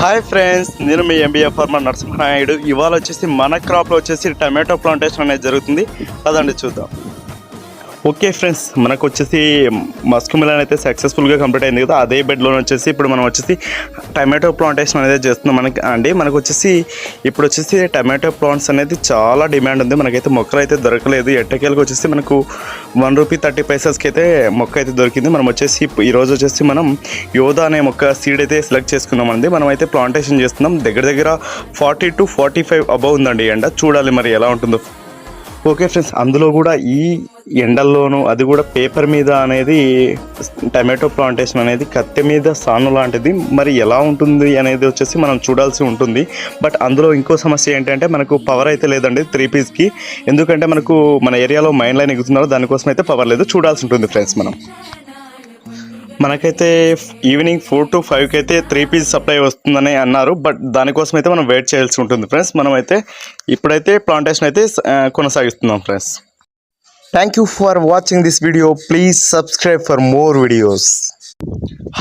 Hi friends, నేను మీ MBA farmer Narasimha Naidu. ఇవాళ వచ్చేసి మన క్రాప్లో వచ్చేసి టమాటో ప్లాంటేషన్ అనేది జరుగుతుంది. పదండి చూద్దాం. ఓకే ఫ్రెండ్స్, మనకు వచ్చేసి మస్క్ మిలన్ అయితే సక్సెస్ఫుల్గా కంప్లీట్ అయింది కదా. అదే బెడ్లో వచ్చేసి ఇప్పుడు మనం వచ్చేసి టమాటో ప్లాంటేషన్ అనేది చేస్తున్నాం. మనకు వచ్చేసి ఇప్పుడు వచ్చేసి టమాటో ప్లాంట్స్ అనేది చాలా డిమాండ్ ఉంది. మనకైతే మొక్కలు అయితే దొరకలేదు. ఎట్టకేలకు వచ్చేసి మనకు ₹1.30 అయితే మొక్క అయితే దొరికింది. మనం వచ్చేసి ఈరోజు వచ్చేసి మనం యోధా అనే మొక్క సీడ్ అయితే సెలెక్ట్ చేసుకున్నామండి. మనం అయితే ప్లాంటేషన్ చేస్తున్నాం. దగ్గర 40 to 45 అబౌవ్ ఉందండి ఎండ. చూడాలి మరి ఎలా ఉంటుందో. ఓకే ఫ్రెండ్స్, అందులో కూడా ఈ ఎండల్లోనూ అది కూడా పేపర్ మీద అనేది టమాటో ప్లాంటేషన్ అనేది కత్తె మీద సాను లాంటిది. మరి ఎలా ఉంటుంది అనేది వచ్చేసి మనం చూడాల్సి ఉంటుంది. బట్ అందులో ఇంకో సమస్య ఏంటంటే మనకు పవర్ అయితే లేదండి 3 పీస్కి. ఎందుకంటే మన ఏరియాలో మైన్ లైన్ ఎగుతున్నారు, దానికోసం అయితే పవర్ లేదు. చూడాల్సి ఉంటుంది ఫ్రెండ్స్. మనకైతే ఈవినింగ్ 4 to 5 అయితే 3 పీస్ సప్లై వస్తుందని అన్నారు. బట్ దానికోసం అయితే మనం వెయిట్ చేయాల్సి ఉంటుంది ఫ్రెండ్స్. మనమైతే ఇప్పుడైతే ప్లాంటేషన్ అయితే కొనసాగిస్తున్నాం friends. Thank you for watching this video. Please subscribe for more videos.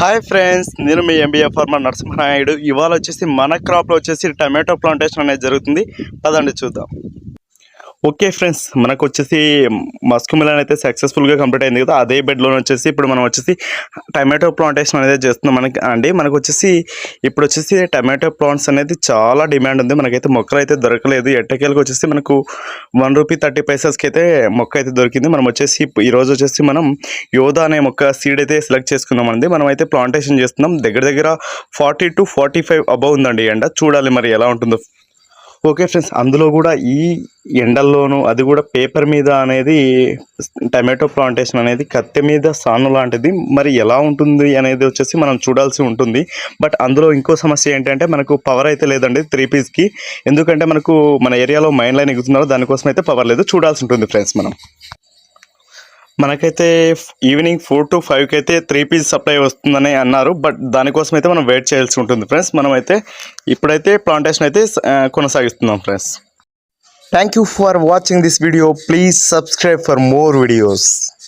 Hi friends, నేను మీ ఎంబీఏ ఫార్మర్ నరసింహనాయుడు. ఇవాళ వచ్చేసి మన క్రాప్లో వచ్చేసి టమాటో ప్లాంటేషన్ అనేది జరుగుతుంది. పదండి చూద్దాం. ఓకే ఫ్రెండ్స్, మనకు వచ్చేసి మస్క్ మిలన్ అయితే సక్సెస్ఫుల్గా కంప్లీట్ అయింది కదా. అదే బెడ్లో వచ్చేసి ఇప్పుడు మనం వచ్చేసి టమాటో ప్లాంటేషన్ అనేది చేస్తున్నాం. మనకు వచ్చేసి ఇప్పుడు వచ్చేసి టమాటో ప్లాంట్స్ అనేది చాలా డిమాండ్ ఉంది. మనకైతే మొక్కలు అయితే దొరకలేదు. ఎట్టకేలకు వచ్చేసి మనకు ₹1.30 అయితే మొక్క అయితే దొరికింది. మనం వచ్చేసి ఈరోజు వచ్చేసి మనం యోధా అనే మొక్క సీడ్ అయితే సెలెక్ట్ చేసుకున్నామండి. మనం అయితే ప్లాంటేషన్ చేస్తున్నాం. దగ్గర 40 to 45 అబౌవ్ ఉందండి ఎండ. చూడాలి మరి ఎలా ఉంటుందో. ఓకే ఫ్రెండ్స్, అందులో కూడా ఈ ఎండల్లోనూ అది కూడా పేపర్ మీద అనేది టమాటో ప్లాంటేషన్ అనేది కత్తె మీద సాను లాంటిది. మరి ఎలా ఉంటుంది అనేది వచ్చేసి మనం చూడాల్సి ఉంటుంది. బట్ అందులో ఇంకో సమస్య ఏంటంటే మనకు పవర్ అయితే లేదండి 3 పీస్కి. ఎందుకంటే మన ఏరియాలో మైన్ లైన్ ఎగుతున్నారు, దానికోసం అయితే పవర్ లేదు. చూడాల్సి ఉంటుంది ఫ్రెండ్స్. మనకైతే ఈవినింగ్ 4 to 5 అయితే 3 పీస్ సప్లై వస్తుందని అన్నారు. బట్ దానికోసం అయితే మనం వెయిట్ చేయాల్సి ఉంటుంది ఫ్రెండ్స్. మనమైతే ఇప్పుడైతే ప్లాంటేషన్ అయితే కొనసాగిస్తున్నాం friends. Thank you for watching this video. Please subscribe for more videos.